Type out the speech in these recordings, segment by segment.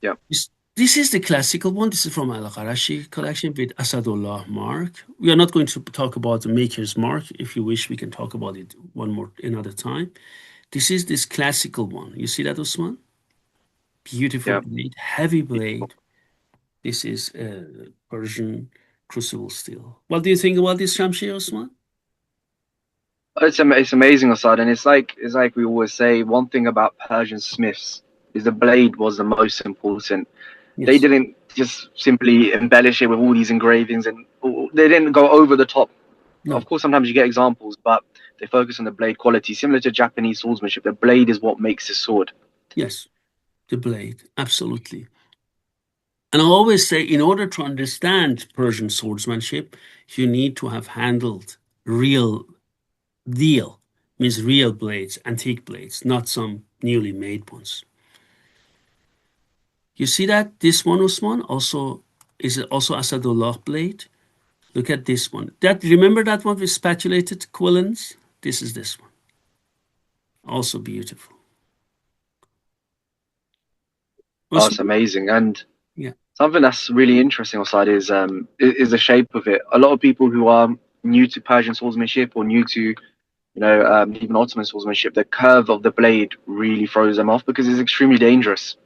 Yeah. This is the classical one. This is from Al-Qarashi collection with Asadullah mark. We are not going to talk about the maker's mark. If you wish, we can talk about it one more another time. This is this classical one. You see that, Usman? Beautiful Yeah. blade, heavy Beautiful. blade. This is Persian crucible steel. What do you think about this Shamshi, Usman? It's amazing, Assad, and it's like we always say. One thing about Persian smiths is the blade was the most important. They Yes. didn't just simply embellish it with all these engravings, and they didn't go over the top. Of No. course, sometimes you get examples, but they focus on the blade quality, similar to Japanese swordsmanship. The blade is what makes the sword. Yes. The blade. Absolutely. And I always say, in order to understand Persian swordsmanship, you need to have handled real deal, means real blades, antique blades, not some newly made ones. You see that this one, Usman, also is also Asadullah blade. Look at this one. That remember that one with spatulated quillons? This is this one. Also beautiful. Oh, it's Usman? amazing. And Yeah. something that's really interesting outside is the shape of it. A lot of people who are new to Persian swordsmanship or new to even Ottoman swordsmanship, the curve of the blade really throws them off because it's extremely dangerous.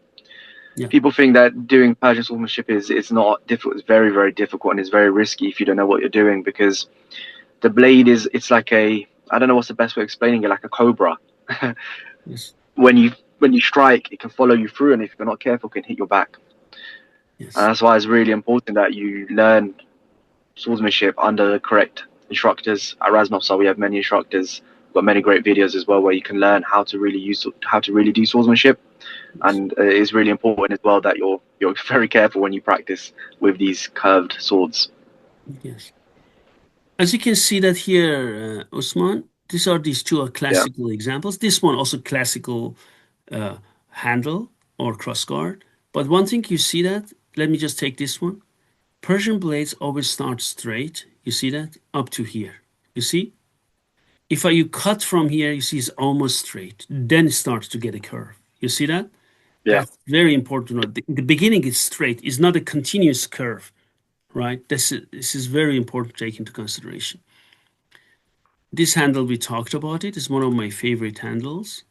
Yeah. People think that doing Persian swordsmanship is it's not difficult. It's very, very difficult and it's very risky if you don't know what you're doing because the blade is it's like a I don't know what's the best way of explaining it, like a cobra. Yes. When you strike, it can follow you through, and if you're not careful, it can hit your back. And Yes. that's why it's really important that you learn swordsmanship under the correct instructors. At Razmafzar, we have many instructors. We've got many great videos as well where you can learn how to really do swordsmanship. Yes. And it's really important as well that you're very careful when you practice with these curved swords. Yes. As you can see that here, Usman, these are these two are Yeah, classical examples. This one also classical uh, handle or crossguard. But one thing you see that, let me just take this one. Persian blades always start straight. You see that? Up to here. You see? If you cut from here, you see it's almost straight. Then it starts to get a curve. You see that? yeah, That's very important to note. The beginning is straight. It's not a continuous curve, right? This is very important to take into consideration. This handle we talked about it is one of my favorite handles,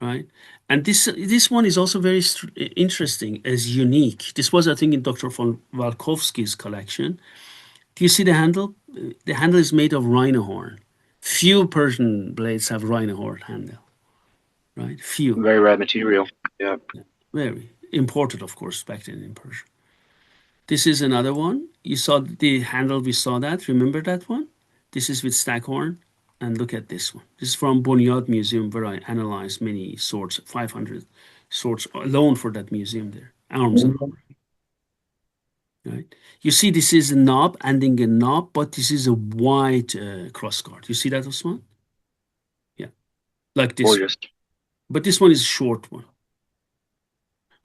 right? And this one is also very interesting as unique. This was, I think, in Dr. von Walkowski's collection. Do you see the handle? The handle is made of rhino horn. Few Persian blades have rhino horn handle, right? Few. very rare material. Yeah. Very important, of course, back then in Persia. This is another one. You saw the handle, we saw that. Remember that one? This is with staghorn. And look at this one. This is from Bunyad Museum, where I analyzed many swords, 500 swords alone for that museum there. Arms and armor, right? You see, this is a knob, ending a knob, but this is a wide crossguard. You see that, Osman? Yeah, like this one. Gorgeous. But this one is a short one.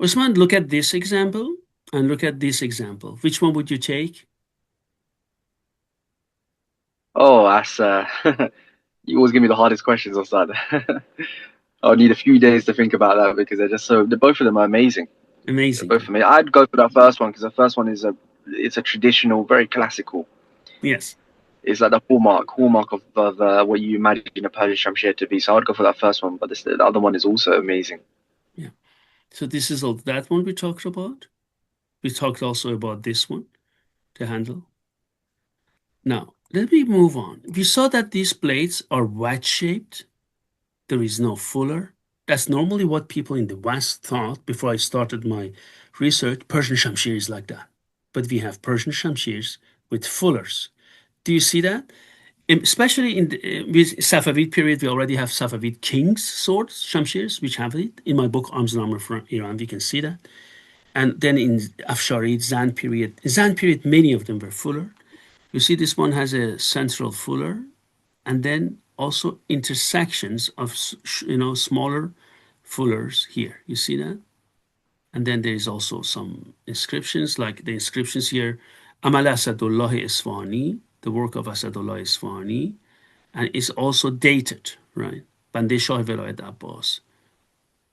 Osman, look at this example and look at this example. Which one would you take? Oh, that's you always give me the hardest questions on that. I'll need a few days to think about that because both of them are amazing. They're both Amazing. for me. I'd go for that first one because the first one is it's a traditional, very classical. Yes. It's like the hallmark of what you imagine a Persian shamsher to be. So I'd go for that first one, but the other one is also amazing. Yeah. So this is all that one we talked about. We talked also about this one, the handle. Now, let me move on. We saw that these blades are wedge shaped. There is no fuller. That's normally what people in the West thought before I started my research. Persian shamshir is like that. But we have Persian shamshirs with fullers. Do you see that? Especially in with Safavid period, we already have Safavid kings swords, shamshirs, which have it. In my book, Arms and Armor from Iran, we can see that. And then in Afsharid, Zan period, many of them were fuller. You see, this one has a central fuller, and then also intersections of smaller fullers here. You see that? And then there is also some inscriptions, like the inscriptions here, Amal Asadullah Isfahani, the work of Asadullah Isfahani, and it's also dated, right? Bande Shah Velayat Abbas.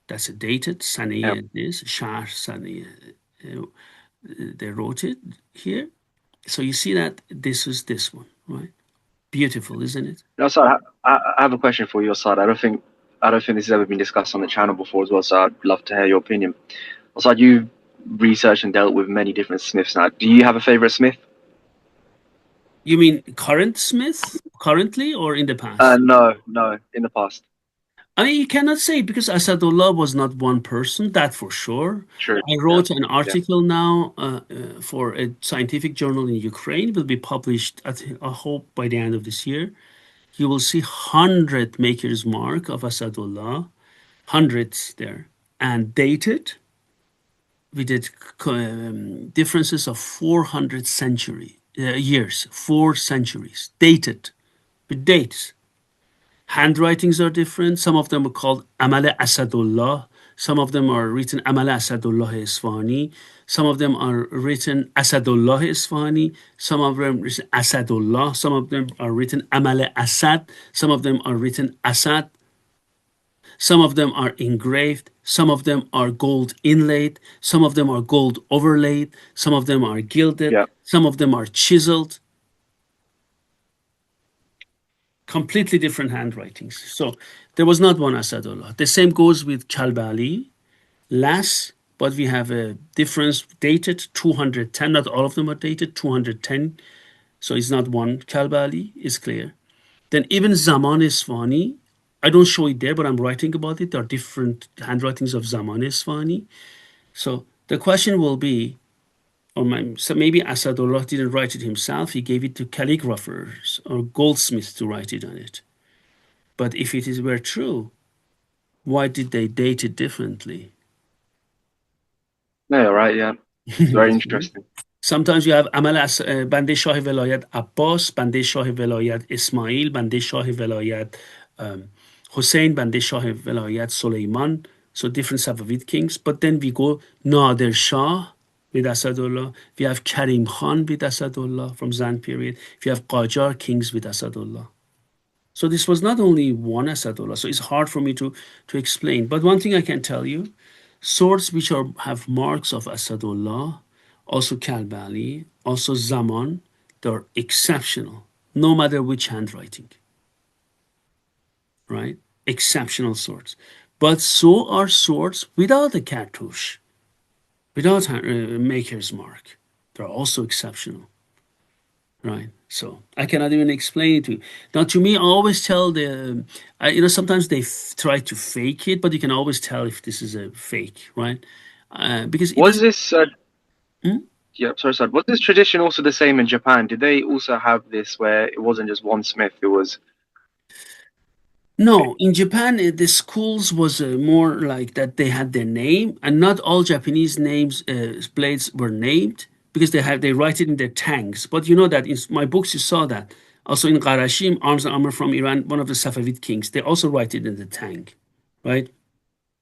That's a dated. Yeah. Saniya is Shah Saniya. uh, They wrote it here. So you see that this is this one, right? Beautiful, isn't it? No, sorry, I have a question for your side. I don't think this has ever been discussed on the channel before as well. So I'd love to hear your opinion. Also, you've researched and dealt with many different smiths now. Do you have a favorite smith? You mean current Smith, currently or in the past? No, no, in the past. I mean, you cannot say because Asadullah was not one person, that for sure. True. I Yeah. wrote an Yeah. article now for a scientific journal in Ukraine. It will be published, I hope, by the end of this year. You will see 100 maker's mark of Asadullah, hundreds there, and dated. We did differences of 400 years, 4 centuries, dated with dates. Handwritings are different. Some of them are called Amal Asadullah. Some of them are written Amal Asadullah Isfahani. Some of them are written Asadullah Isfahani. Some of them written Asadullah. Some of them are written Amal Asad. Some of them are written Asad. Some of them are engraved. Some of them are gold inlaid. Some of them are gold overlaid. Some of them are gilded. Yeah. Some of them are chiseled. Completely different handwritings. So there was not one Asadullah. The same goes with Kalbali, less, but we have a difference dated 210. Not all of them are dated 210. So it's not one Kalbali, it's clear. Then even Zaman Isfani, I don't show it there, but I'm writing about it. There are different handwritings of Zaman Isfani. So the question will be, so maybe Asadullah didn't write it himself. He gave it to calligraphers or goldsmiths to write it on it. But if it is were true, why did they date it differently? No, you're right. Yeah. It's very interesting. Sometimes you have Amal as Bande Shah Velayat Abbas, Bande Shah Velayat Ismail, Bande Shah Velayat Hussein, Bande Shah Velayat Suleiman. So different Safavid kings. But then we go Nader Shah with Asadullah. We have Karim Khan with Asadullah from Zand period. We have Qajar kings with Asadullah. So this was not only one Asadullah. So it's hard for me to explain. But one thing I can tell you, swords which have marks of Asadullah, also Kalbali, also Zaman, they're exceptional, no matter which handwriting, right? Exceptional swords. But so are swords without a cartouche, without maker's mark. They're also exceptional, right? So I cannot even explain it to you. Now, to me, I always tell sometimes they try to fake it, but you can always tell if this is a fake, right? Because it Was is. this? Hmm? Yeah. Sorry. Was this tradition also the same in Japan? Did they also have this where it wasn't just one smith? It was. No, in Japan, the schools was more like that. They had their name, and not all Japanese names blades were named because they write it in their tanks. But you know that in my books you saw that also in Qarashim, arms and armor from Iran, one of the Safavid kings. They also write it in the tank, right?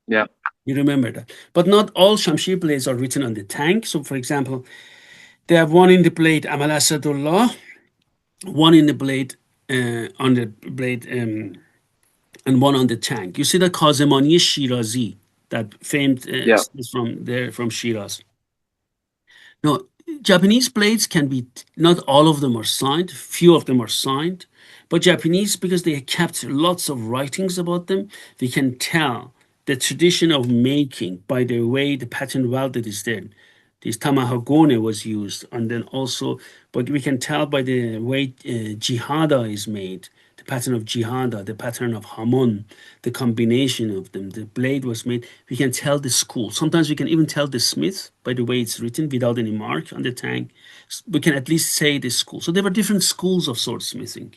Yeah. You remember that. But not all Shamshir blades are written on the tank. So, for example, they have one in the blade Amal Asadullah, one in the blade on the blade. And one on the tank. You see the Kazemani Shirazi, that famed Yeah. is from there from Shiraz. No, Japanese blades can be not all of them are signed, few of them are signed, but Japanese because they kept lots of writings about them, we can tell the tradition of making by the way the pattern welded is there. This tamahagone was used, and then also, but we can tell by the way jihada is made, the pattern of jihada, the pattern of hamon, the combination of them. The blade was made. We can tell the school. Sometimes we can even tell the smith by the way it's written without any mark on the tank. We can at least say the school. So there were different schools of swordsmithing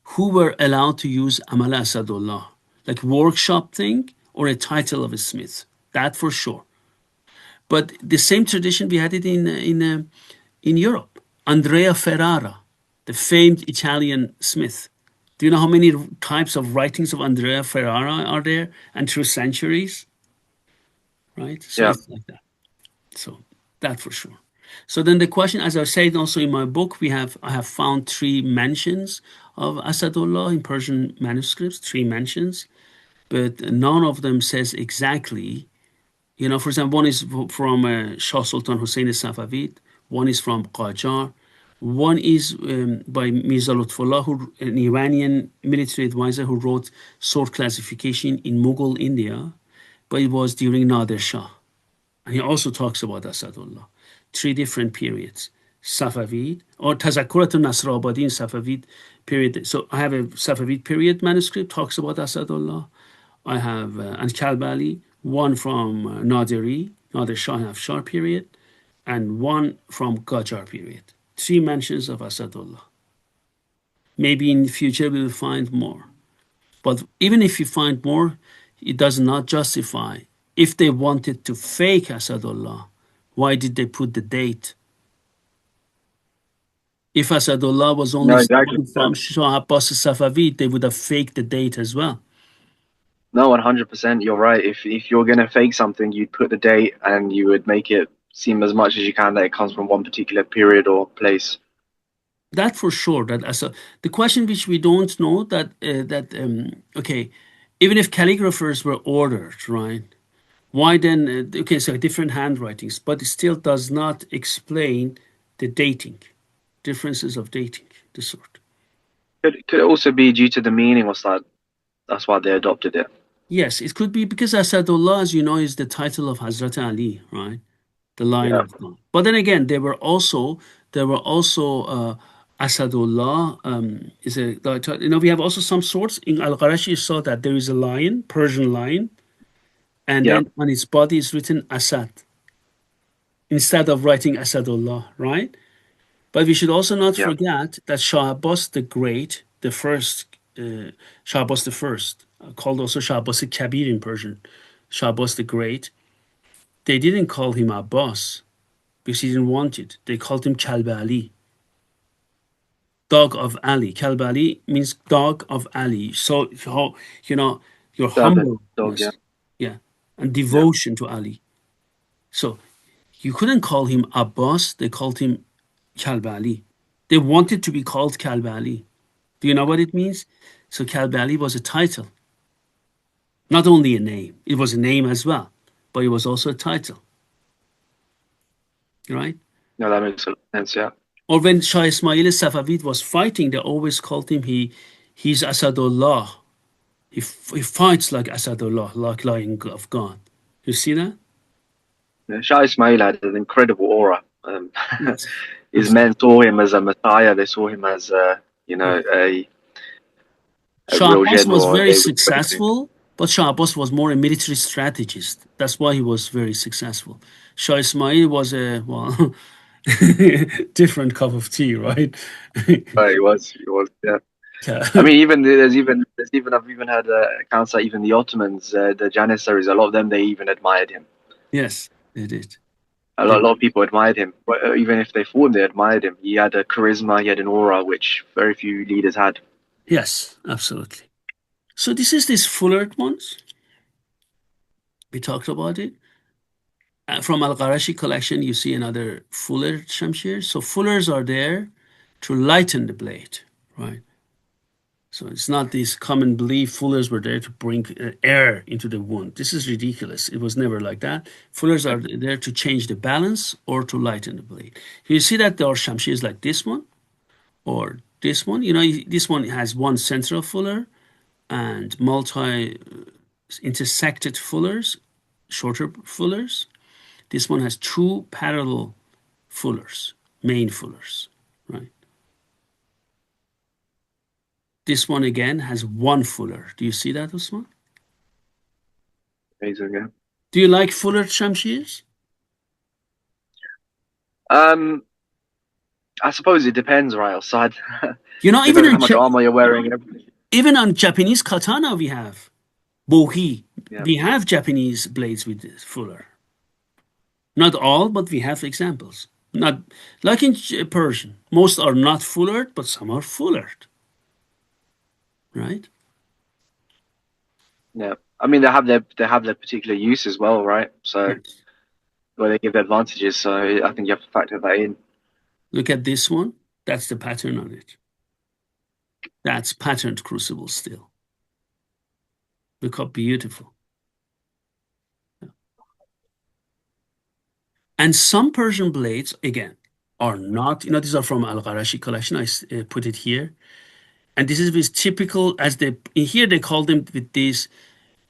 who were allowed to use Amal Asadullah, like workshop thing or a title of a smith. That for sure. But the same tradition we had it in Europe. Andrea Ferrara, the famed Italian smith. Do you know how many types of writings of Andrea Ferrara are there and through centuries? Right? So Yeah. it's like that. So that for sure. So then the question, as I said also in my book, I have found 3 mentions of Asadullah in Persian manuscripts, 3 mentions. but none of them says exactly. For example, one is from Shah Sultan Hussein Safavid, one is from Qajar, one is by Mirza Lutfullah, an Iranian military advisor who wrote sword classification in Mughal India, but it was during Nadir Shah. And he also talks about Asadullah. Three different periods. Safavid, or Tazakkurat al-Nasrabadi in Safavid period. So I have a Safavid period manuscript, talks about Asadullah. I have, and Kalbali, one from Nadiri, Nadir Shah Afshar period, and one from Qajar period. Three mentions of Asadullah. Maybe in the future we will find more. But even if you find more, it does not justify. If they wanted to fake Asadullah, why did they put the date? If Asadullah was No, only exactly. from Shah Abbas Safavid, they would have faked the date as well. No, 100%. You're right. If you're gonna fake something, you'd put the date and you would make it seem as much as you can that it comes from one particular period or place. That for sure. That the question which we don't know okay, even if calligraphers were ordered, right? Why then? Okay, so different handwritings, but it still does not explain the dating, differences of dating, this sort. Could it also be due to the meaning or that? That's why they adopted it. Yes, it could be because Asadullah, as you know, is the title of Hazrat Ali, right? The line Yeah. of God. But then again, there were also Asadullah is we have also some sorts in Al-Qarashi. You saw that there is a lion, Persian lion, and Yeah. then on its body is written Asad instead of writing Asadullah, right? But we should also not Yeah. forget that Shah Abbas the Great, the first, Shah Abbas the First, called also Shah Abbas Kabir in Persian, Shah Abbas the Great, they didn't call him Abbas because he didn't want it. They called him Kalb Ali, dog of Ali. Kalb Ali means dog of Ali. So, you know, your Servant dog. Yeah. humbleness, yeah, and Yeah. devotion to Ali. So you couldn't call him Abbas, they called him Kalb Ali. They wanted to be called Kalb Ali. Do you know what it means? So Kalb Ali was a title, not only a name. It was a name as well, but it was also a title, right? No, that makes a lot of sense. Yeah. Or when Shah Ismail Safavid was fighting, they always called him he's Asadullah. He fights like Asadullah, like Lion of God. You see that? Yeah. Shah Ismail had an incredible aura. Yes. His Yes. men saw him as a messiah. They saw him as Yes. a Shah real Abbas was general. very They respected him. successful, but Shah Abbas was more a military strategist. That's why he was very successful. Shah Ismail was a, well, different cup of tea, right? But he was. He was. Yeah. Yeah. I mean, even there's even I've even had accounts that even the Ottomans, the Janissaries, a lot of them they even admired him. Yes, they did. A lot of people admired him, but even if they fought him, they admired him. He had a charisma, he had an aura which very few leaders had. Yes, absolutely. So this is this Fullard ones. We talked about it. From Al-Qarashi collection, you see another Fuller shamshir. So fullers are there to lighten the blade, right? So it's not this common belief fullers were there to bring air into the wound. This is ridiculous. It was never like that. Fullers are there to change the balance or to lighten the blade. You see that there are shamshirs like this one or this one. This one has one central fuller and multi intersected fullers, shorter fullers. This one has two parallel fullers, main fullers, right? This one again has one fuller. Do you see that, Usman? Amazing, yeah. Do you like fuller shamshirs? Um, I suppose it depends, right? Outside, You know, even depends on how much armor you're wearing and everything. even on Japanese katana we have bohi. Yeah, We have Japanese blades with this fuller. Not all, but we have examples. Not like in Persian. Most are not fullered, but some are fullered, right? yeah. I mean, they have their particular use as well, right? So Yes. where they give advantages. So I think you have to factor that in. Look at this one. That's the pattern on it. That's patterned crucible still. Look how beautiful. And some Persian blades, again, are not, these are from Al-Qarashi collection. I put it here. And this is with typical, as they, in here they call them with these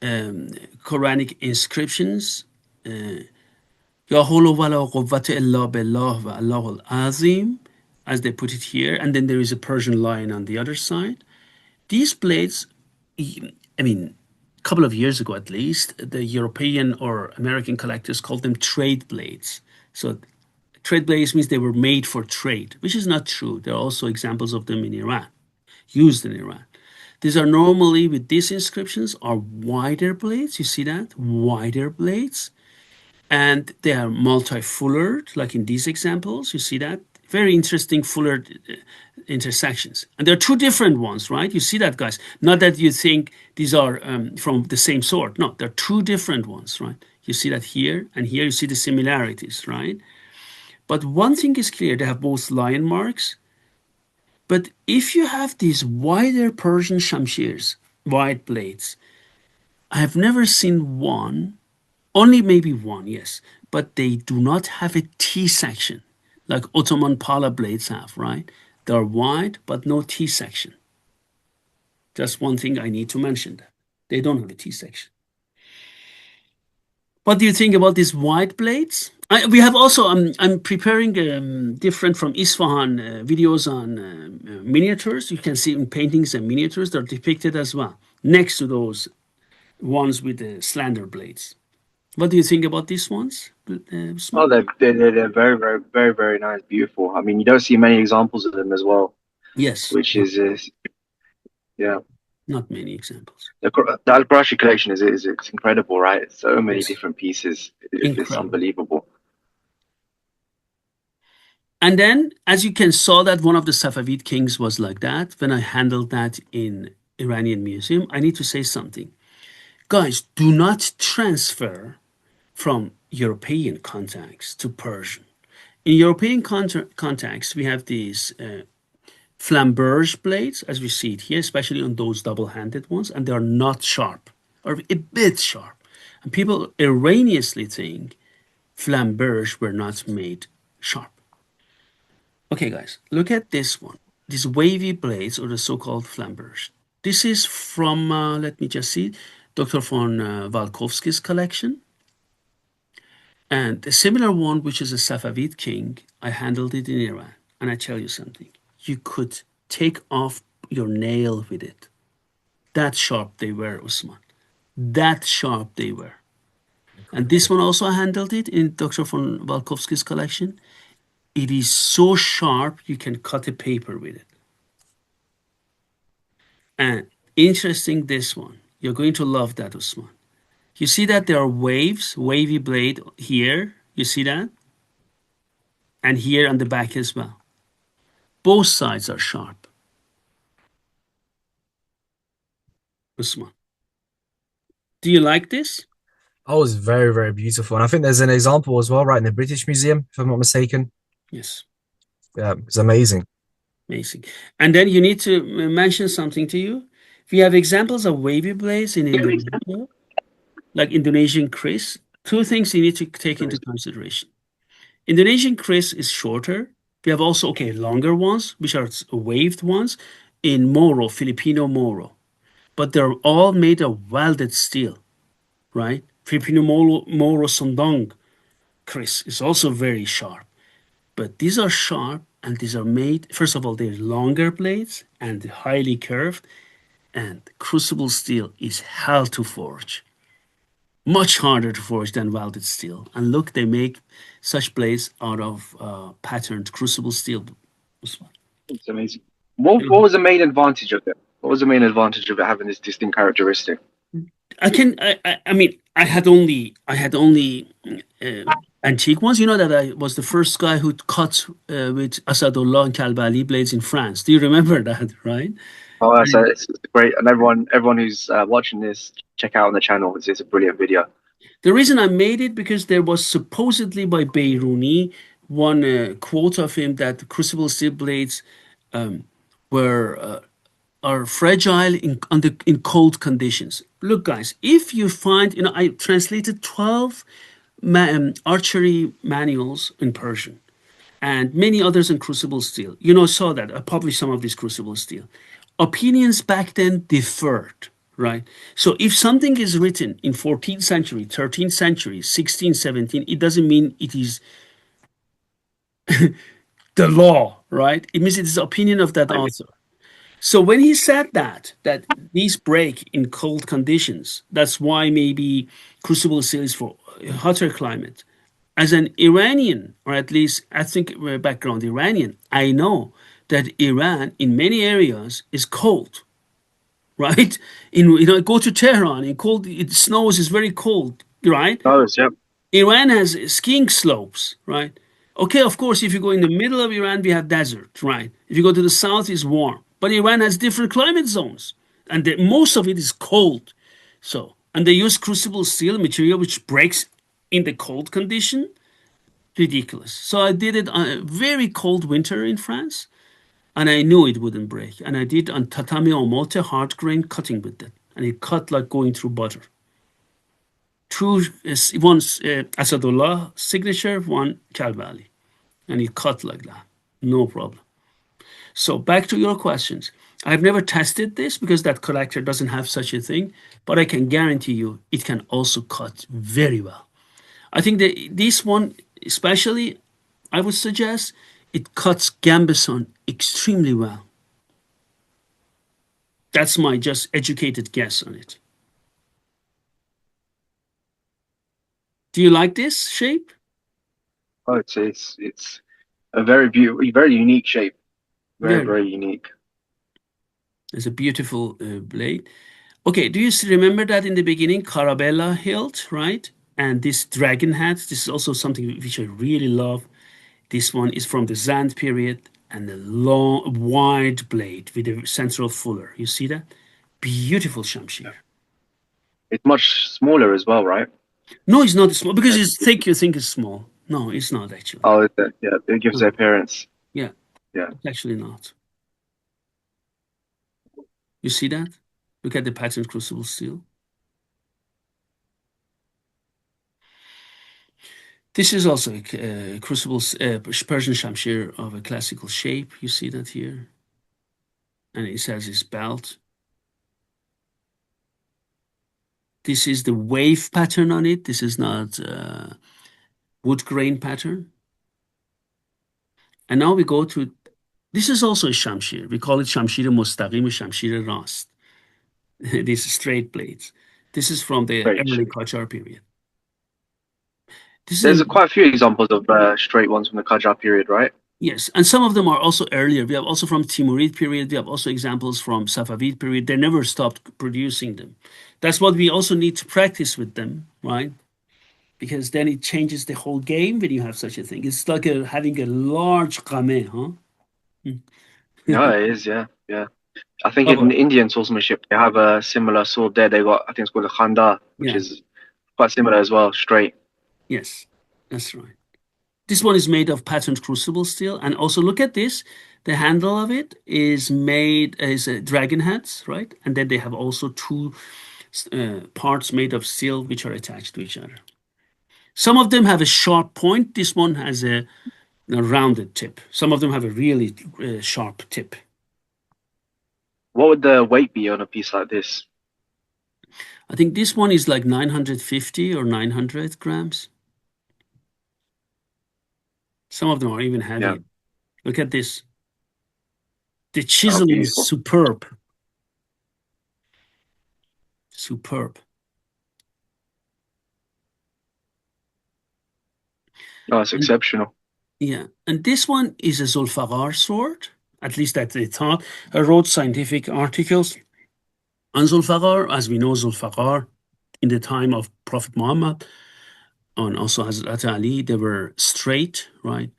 Quranic inscriptions. Ya hawla wa la quwwata illa billah wa Allahul azim, as they put it here. And then there is a Persian lion on the other side. These blades, I mean, a couple of years ago at least, the European or American collectors called them trade blades. So trade blades means they were made for trade, which is not true. There are also examples of them in Iran, used in Iran. These are normally, with these inscriptions, are wider blades. You see that? Wider blades. And they are multi-fullered, like in these examples. You see that? Very interesting fullered intersections. And there are two different ones, right? You see that, guys? Not that you think these are from the same sort. No, they're two different ones, right? You see that here and here. You see the similarities, right? But one thing is clear. They have both lion marks. But if you have these wider Persian shamshirs, wide blades, I have never seen one, only maybe one, yes, but they do not have a T section like Ottoman Pala blades have, right? They're wide, but no T section. Just one thing I need to mention that. They don't have a T section. What do you think about these wide blades? We have also, I'm preparing different from Isfahan videos on miniatures. You can see in paintings and miniatures, they're depicted as well, next to those ones with the slender blades. What do you think about these ones, Oh, Usman? they're very, very, very, very nice, beautiful. I mean, you don't see many examples of them as well, Yes, which not, is yeah. not many examples. The Al Qurashi collection is it's incredible, right? So many Yes, different pieces. It's incredible. unbelievable. And then, as you can saw that one of the Safavid kings was like that, when I handled that in Iranian museum, I need to say something. Guys, do not transfer from European context to Persian. In European context, we have these flamberge blades, as we see it here, especially on those double-handed ones, and they are not sharp, or a bit sharp. And people erroneously think flamberge were not made sharp. Okay, guys, look at this one. These wavy blades, or the so-called flamberge. This is from, let me just see, Dr. von Walkowski's collection. And a similar one, which is a Safavid king, I handled it in Iran. And I tell you something, you could take off your nail with it. That sharp they were, Usman. That sharp they were. And this Incredible. one also I handled it in Dr. von Walkowski's collection. It is so sharp you can cut a paper with it. And interesting this one. You're going to love that, Usman. You see that there are waves, wavy blade here. You see that? And here on the back as well. Both sides are sharp. Usman. Do you like this? Oh, it's very, very beautiful. And I think there's an example as well, right, in the British Museum, if I'm not mistaken. Yes. Yeah, it's amazing. Amazing. And then you need to mention something to you. We have examples of wavy blades in Indonesia, like Indonesian kris. Two things you need to take into consideration. Indonesian kris is shorter. We have also, okay, longer ones, which are waved ones in Moro, Filipino Moro. But they're all made of welded steel, right? Filipino Moro Sondong kris is also very sharp. But these are sharp and these are made, first of all, they're longer blades and highly curved. And crucible steel is hell to forge. Much harder to forge than welded steel. And look, they make such blades out of patterned crucible steel. It's amazing. What was the main advantage of it? What was the main advantage of it having this distinct characteristic? I mean, I had only antique ones. You know that I was the first guy who cut with Asadullah and Kalbali blades in France. Do you remember that, right? Oh, so it's great, and everyone who's watching this, check out on the channel. It's a brilliant video. The reason I made it because there was supposedly by Beiruni one quote of him that crucible steel blades were are fragile in cold conditions. Look, guys, if you find, I translated 12 archery manuals in Persian and many others in crucible steel. Saw that I published some of these crucible steel. Opinions back then differed, right? So if something is written in 14th century, 13th century, 16th, 17th, it doesn't mean it is the law, right? It means it is the opinion of that I mean, author. So when he said that these break in cold conditions, that's why maybe crucible steel is for hotter climate. As an Iranian, or at least ethnic background Iranian, I know that Iran in many areas is cold, right? Go to Tehran, it snows, is very cold, right? those, yeah. Iran has skiing slopes, right? Okay, of course, if you go in the middle of Iran, we have desert, right? If you go to the south, it's warm. But Iran has different climate zones, and most of it is cold. So, and they use crucible steel material which breaks in the cold condition. Ridiculous. So I did it on a very cold winter in France, and I knew it wouldn't break. And I did on tatami omote hard grain cutting with it, and it cut like going through butter. Two, one Asadullah signature, one Kalbali, and it cut like that, no problem. So back to your questions. I've never tested this because that collector doesn't have such a thing, but I can guarantee you it can also cut very well. I think that this one, especially, I would suggest it cuts gambeson extremely well. That's my just educated guess on it. Do you like this shape? Oh, it's a very beautiful, very unique shape. Very, Very. very unique. It's a beautiful blade. Okay, do you remember that in the beginning, Carabella hilt, right? And this dragon hat, this is also something which I really love. This one is from the Zand period and a long, wide blade with a central fuller. You see that? Beautiful shamshir. It's much smaller as well, right? No, it's not small because it's thick. You think it's small. No, it's not actually. Oh, yeah, it gives the appearance. Yeah, Yeah. it's actually not. You see that? Look at the patterned crucible steel. This is also a crucible Persian shamshir of a classical shape. You see that here, and it has this belt. This is the wave pattern on it. This is not wood grain pattern. And now we go to, this is also a shamshir. We call it shamshir mustaqim, shamshir rast. These straight blades. This is from the Great. early Qajar period. This There's is quite a few examples of straight ones from the Qajar period, right? yes, and some of them are also earlier. We have also from Timurid period. We have also examples from Safavid period. They never stopped producing them. That's what we also need to practice with them, right? Because then it changes the whole game when you have such a thing. It's like having a large qame, huh? Yeah, it is. Yeah, yeah. I think Oh, in Indian swordsmanship they have a similar sword there. They got, I think it's called a khanda, which yeah, is quite similar as well, straight. yes, that's right. This one is made of patterned crucible steel, and also look at this. The handle of it is made as dragon heads, right? And then they have also two parts made of steel which are attached to each other. Some of them have a sharp point. This one has a rounded tip. Some of them have a really sharp tip. What would the weight be on a piece like this? I think this one is like 950 or 900 grams. Some of them are even heavier. Yeah. Look at this. The Oh, chiseling is beautiful. superb. Superb. Oh, it's exceptional. Yeah, and this one is a Zulfaqar sword. At least that they thought. I wrote scientific articles on Zulfaqar. As we know, Zulfaqar in the time of Prophet Muhammad and also Hazrat Ali, they were straight, right?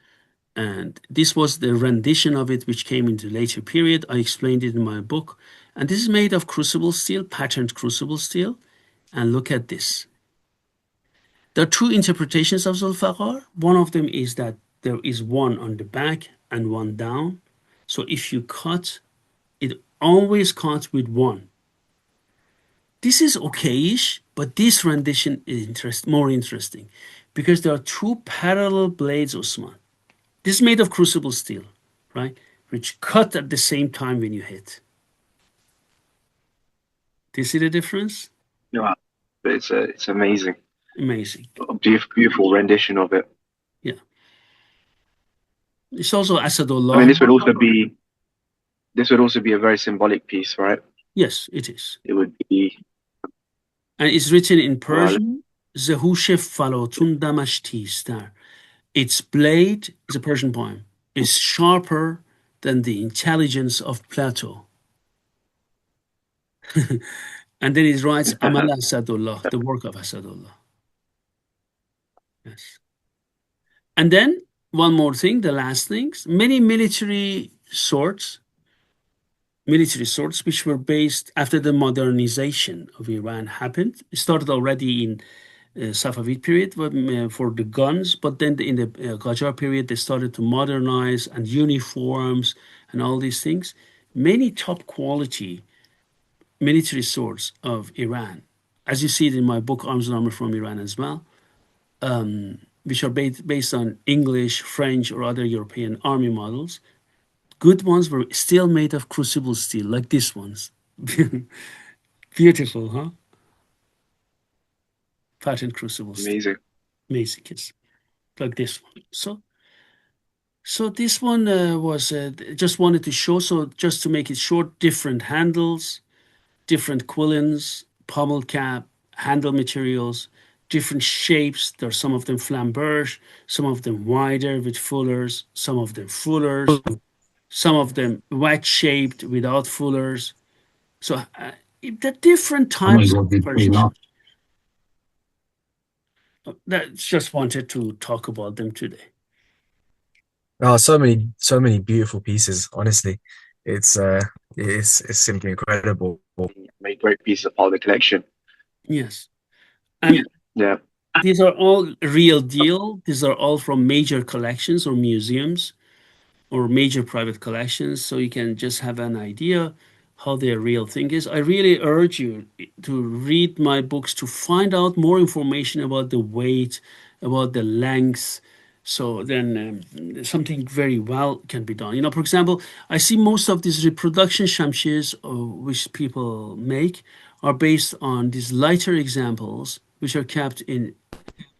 And this was the rendition of it, which came into later period. I explained it in my book. And this is made of crucible steel, patterned crucible steel. And look at this. There are two interpretations of Zulfaqar. One of them is that there is one on the back and one down. So if you cut, it always cut with one. This is okayish, but this rendition is more interesting because there are two parallel blades, Usman. This is made of crucible steel, right? Which cut at the same time when you hit. Do you see the difference? Yeah, but it's amazing. Amazing. A beautiful rendition of it. Yeah. It's also I mean, Asadullah. this would also be a very symbolic piece, right? Yes, it is. It would be And it's written in well, Persian. زهوش فلاتون دمش تیزتر. Its blade is a Persian poem, is sharper than the intelligence of Plato. And then it writes Amal Asadullah, the work of Asadullah. Yes. And then one more thing, the last things, many military swords which were based after the modernization of Iran happened. It started already in Safavid period for the guns, but then in the Qajar period, they started to modernize and uniforms and all these things. Many top quality military swords of Iran, as you see it in my book, Arms and Armor from Iran as well, which are based on English, French, or other European army models. Good ones were still made of crucible steel, like these ones. Beautiful, huh? Patterned crucible steel. amazing. Amazing, yes. Like this one. So this one was just wanted to show. So just to make it short, different handles, different quillins, pommel cap, handle materials, different shapes. There are some of them flamberge, some of them wider with fullers, some of them fullers, some of them wedge shaped without fullers. So the different types of Persian. That just wanted to talk about them today. Oh, so many beautiful pieces. Honestly, it's simply incredible. Made great piece of part of the collection. Yes. And Yeah. these are all real deal. These are all from major collections or museums or major private collections. So you can just have an idea how their real thing is. I really urge you to read my books to find out more information about the weight, about the length. So then something very well can be done. You know, for example, I see most of these reproduction shamshirs which people make are based on these lighter examples, which are kept in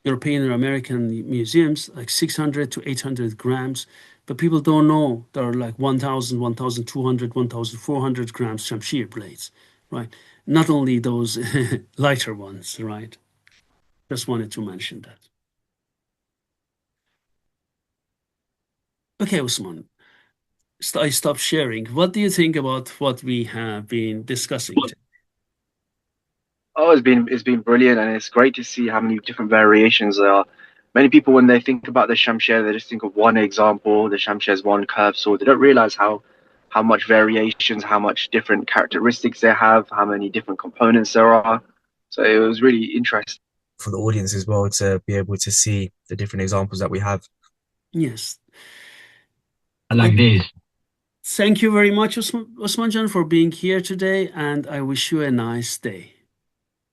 European or American museums, like 600 to 800 grams. But people don't know there are like 1,000, 1,200, 1,400 grams shamshir blades, right? Not only those lighter ones, right? Just wanted to mention that. Okay, Usman, I stopped sharing. What do you think about what we have been discussing today? Oh, it's been brilliant, and it's great to see how many different variations there are. Many people, when they think about the shamshir, they just think of one example. The shamshir is one curved sword. They don't realize how much variations, how much different characteristics they have, how many different components there are. So it was really interesting for the audience as well to be able to see the different examples that we have. Yes. I like this. Thank you very much, Osman Jan, for being here today, and I wish you a nice day.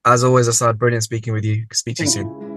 As always, Asad, brilliant speaking with you. Speak to you soon.